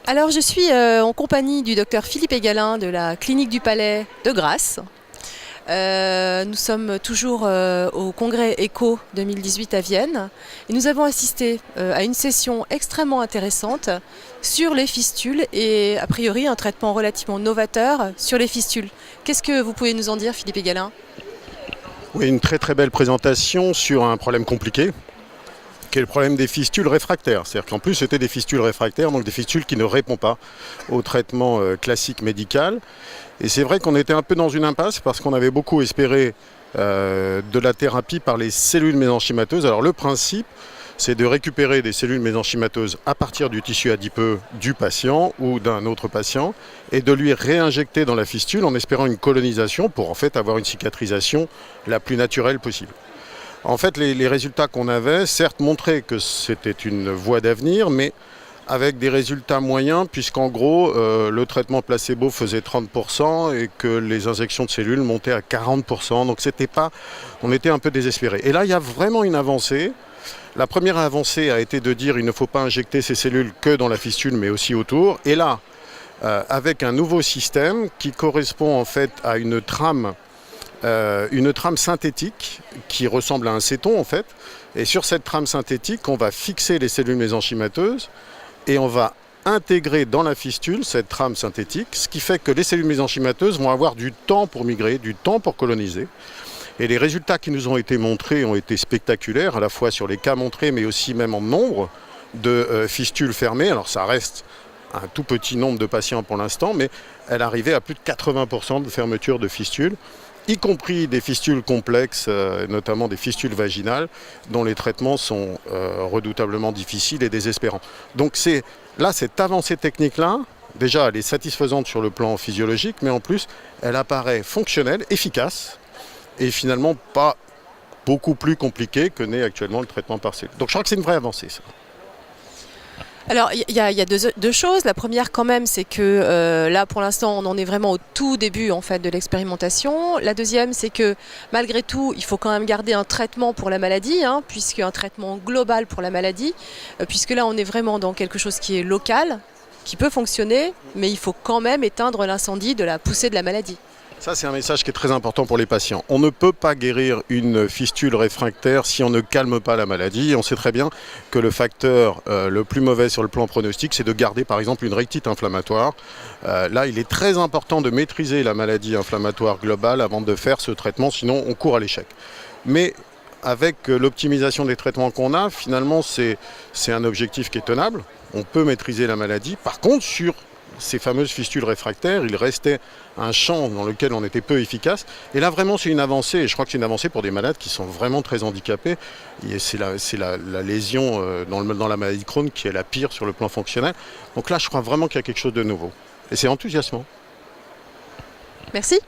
Alors je suis en compagnie du docteur Philippe Egalin de la clinique du Palais de Grasse. Nous sommes toujours au congrès ECHO 2018 à Vienne et nous avons assisté à une session extrêmement intéressante sur les fistules et a priori un traitement relativement novateur sur les fistules. Qu'est-ce que vous pouvez nous en dire, Philippe Egalin? Oui, une très très belle présentation sur un problème compliqué, qui est le problème des fistules réfractaires. C'est-à-dire qu'en plus c'était des fistules réfractaires, donc des fistules qui ne répondent pas au traitement classique médical. Et c'est vrai qu'on était un peu dans une impasse parce qu'on avait beaucoup espéré de la thérapie par les cellules mésenchymateuses. Alors le principe, c'est de récupérer des cellules mésenchymateuses à partir du tissu adipeux du patient ou d'un autre patient et de lui réinjecter dans la fistule en espérant une colonisation pour en fait avoir une cicatrisation la plus naturelle possible. En fait, les résultats qu'on avait, certes, montraient que c'était une voie d'avenir, mais avec des résultats moyens, puisqu'en gros, le traitement placebo faisait 30% et que les injections de cellules montaient à 40%. Donc on était un peu désespérés. Et là, il y a vraiment une avancée. La première avancée a été de dire qu'il ne faut pas injecter ces cellules que dans la fistule, mais aussi autour. Et là, avec un nouveau système qui correspond en fait à une trame synthétique qui ressemble à un céton en fait. Et sur cette trame synthétique, on va fixer les cellules mésenchymateuses et on va intégrer dans la fistule cette trame synthétique, ce qui fait que les cellules mésenchymateuses vont avoir du temps pour migrer, du temps pour coloniser. Et les résultats qui nous ont été montrés ont été spectaculaires, à la fois sur les cas montrés, mais aussi même en nombre de fistules fermées. Alors ça reste un tout petit nombre de patients pour l'instant, mais elle arrivait à plus de 80% de fermeture de fistules, y compris des fistules complexes, notamment des fistules vaginales, dont les traitements sont redoutablement difficiles et désespérants. Donc cette avancée technique-là, déjà elle est satisfaisante sur le plan physiologique, mais en plus elle apparaît fonctionnelle, efficace, et finalement pas beaucoup plus compliquée que n'est actuellement le traitement par cellule. Donc je crois que c'est une vraie avancée, ça. Alors, il y a deux choses. La première, quand même, c'est que là, pour l'instant, on en est vraiment au tout début en fait de l'expérimentation. La deuxième, c'est que malgré tout, il faut quand même garder un traitement pour la maladie, puisque un traitement global pour la maladie, puisque là, on est vraiment dans quelque chose qui est local, qui peut fonctionner, mais il faut quand même éteindre l'incendie de la poussée de la maladie. Ça, c'est un message qui est très important pour les patients. On ne peut pas guérir une fistule réfractaire si on ne calme pas la maladie. On sait très bien que le facteur le plus mauvais sur le plan pronostic, c'est de garder par exemple une rectite inflammatoire. Là, il est très important de maîtriser la maladie inflammatoire globale avant de faire ce traitement, sinon on court à l'échec. Mais avec l'optimisation des traitements qu'on a, finalement, c'est un objectif qui est tenable. On peut maîtriser la maladie. Par contre, sur ces fameuses fistules réfractaires, il restait un champ dans lequel on était peu efficace. Et là, vraiment, c'est une avancée. Et je crois que c'est une avancée pour des malades qui sont vraiment très handicapés. C'est la lésion dans la maladie de Crohn qui est la pire sur le plan fonctionnel. Donc là, je crois vraiment qu'il y a quelque chose de nouveau. Et c'est enthousiasmant. Merci.